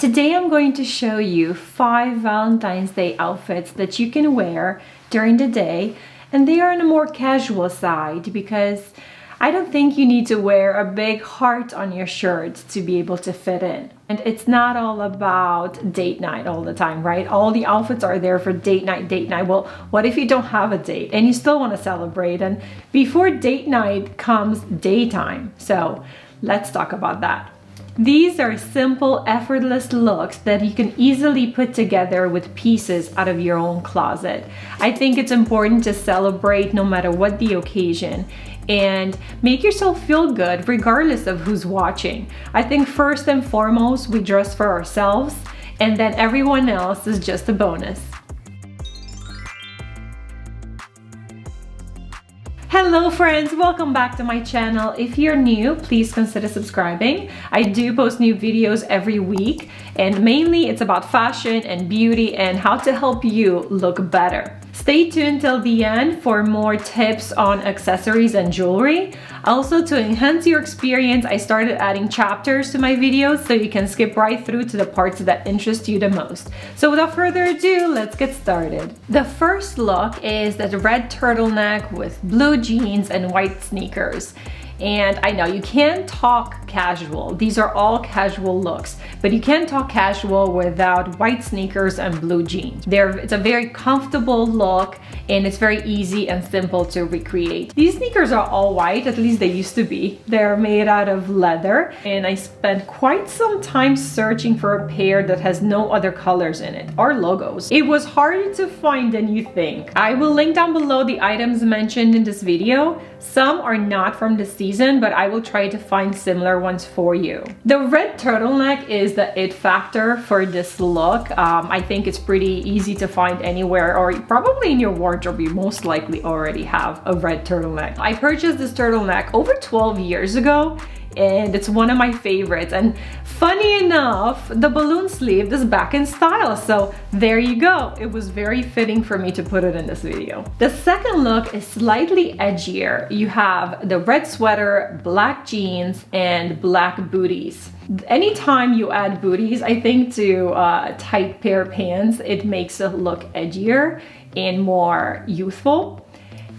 Today I'm going to show you 5 Valentine's Day outfits that you can wear during the day, and they are on a more casual side because I don't think you need to wear a big heart on your shirt to be able to fit in. And it's not all about date night all the time, right? All the outfits are there for date night, date night. Well, what if you don't have a date and you still want to celebrate? And before date night comes daytime. So let's talk about that. These are simple, effortless looks that you can easily put together with pieces out of your own closet. I think it's important to celebrate no matter what the occasion and make yourself feel good regardless of who's watching. I think first and foremost, we dress for ourselves, and then everyone else is just a bonus. Hello friends, welcome back to my channel. If you're new, please consider subscribing. I do post new videos every week, and mainly it's about fashion and beauty and how to help you look better. Stay tuned till the end for more tips on accessories and jewelry. Also, to enhance your experience, I started adding chapters to my videos so you can skip right through to the parts that interest you the most. So without further ado, let's get started. The first look is the red turtleneck with blue jeans and white sneakers. And I know you can't talk casual. These are all casual looks, but you can't talk casual without white sneakers and blue jeans. It's a very comfortable look, and it's very easy and simple to recreate. These sneakers are all white, at least they used to be. They're made out of leather, and I spent quite some time searching for a pair that has no other colors in it or logos. It was harder to find than you think. I will link down below the items mentioned in this video. Some are not from the season, but I will try to find similar ones for you. The red turtleneck is the it factor for this look. I think it's pretty easy to find anywhere, or probably in your wardrobe you most likely already have a red turtleneck. I purchased this turtleneck over 12 years ago, and it's one of my favorites. And funny enough, the balloon sleeve is back in style, so there you go. It was very fitting for me to put it in this video. The second look is slightly edgier. You have the red sweater, black jeans, and black booties. Anytime you add booties, I think, to a tight pair of pants, it makes it look edgier and more youthful.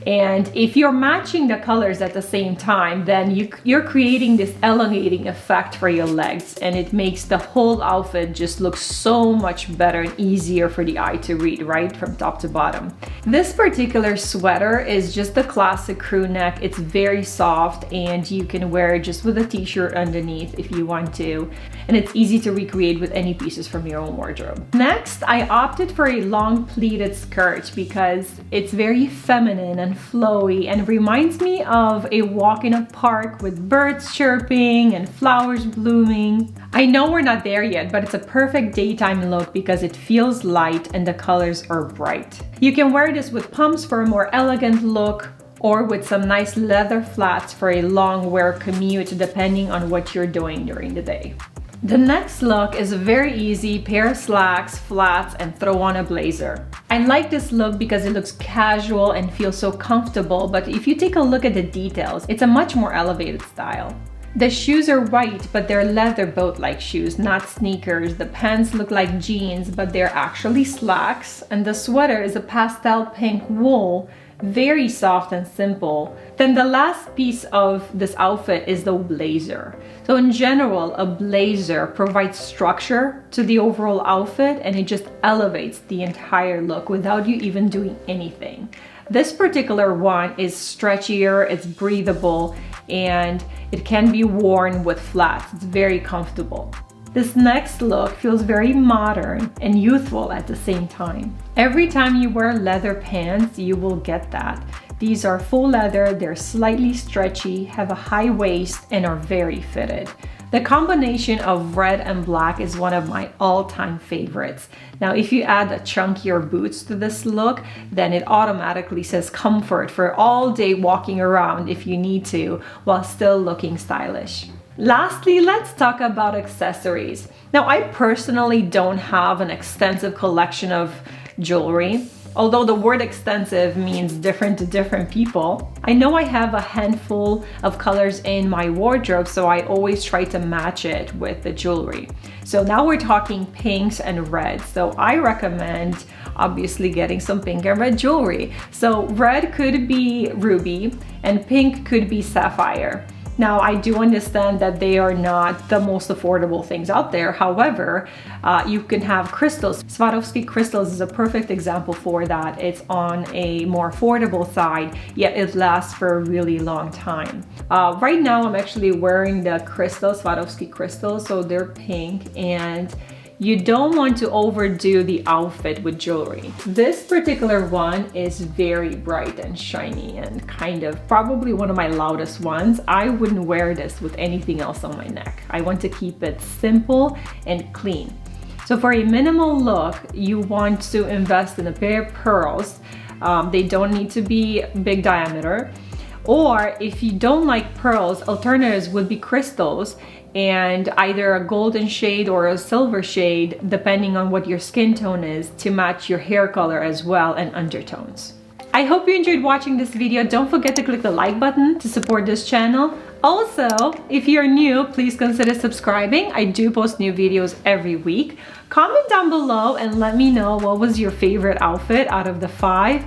And if you're matching the colors at the same time, then you're creating this elongating effect for your legs, and it makes the whole outfit just look so much better and easier for the eye to read, right from top to bottom. This particular sweater is just the classic crew neck. It's very soft, and you can wear it just with a t-shirt underneath if you want to, and it's easy to recreate with any pieces from your own wardrobe. Next, I opted for a long pleated skirt because it's very feminine and flowy and reminds me of a walk in a park with birds chirping and flowers blooming. I know we're not there yet, but it's a perfect daytime look because it feels light and the colors are bright. You can wear this with pumps for a more elegant look, or with some nice leather flats for a long wear commute, depending on what you're doing during the day. The next look is a very easy pair of slacks, flats, and throw on a blazer. I like this look because it looks casual and feels so comfortable, but if you take a look at the details, it's a much more elevated style. The shoes are white, but they're leather boat-like shoes, not sneakers. The pants look like jeans, but they're actually slacks. And the sweater is a pastel pink wool, very soft and simple. Then the last piece of this outfit is the blazer. So in general, a blazer provides structure to the overall outfit, and it just elevates the entire look without you even doing anything. This particular one is stretchier, it's breathable, and it can be worn with flats. It's very comfortable. This next look feels very modern and youthful at the same time. Every time you wear leather pants, you will get that. These are full leather, they're slightly stretchy, have a high waist, and are very fitted. The combination of red and black is one of my all-time favorites. Now, if you add the chunkier boots to this look, then it automatically says comfort for all day walking around if you need to, while still looking stylish. Lastly, let's talk about accessories. Now, I personally don't have an extensive collection of jewelry. although the word extensive means different to different people. I know I have a handful of colors in my wardrobe, so I always try to match it with the jewelry. So now we're talking pinks and reds. So I recommend obviously getting some pink and red jewelry. So red could be ruby and pink could be sapphire. Now, I do understand that they are not the most affordable things out there. However, you can have crystals. Swarovski crystals is a perfect example for that. It's on a more affordable side, yet it lasts for a really long time. Right now, I'm actually wearing the crystals, Swarovski crystals, so they're pink, and you don't want to overdo the outfit with jewelry. This particular one is very bright and shiny and kind of probably one of my loudest ones. I wouldn't wear this with anything else on my neck. I want to keep it simple and clean. So for a minimal look, you want to invest in a pair of pearls. They don't need to be big diameter. Or if you don't like pearls, alternatives would be crystals, and either a golden shade or a silver shade, depending on what your skin tone is, to match your hair color as well and undertones. I hope you enjoyed watching this video. Don't forget to click the like button to support this channel. Also, if you're new, please consider subscribing. I do post new videos every week. Comment down below and let me know what was your favorite outfit out of the 5.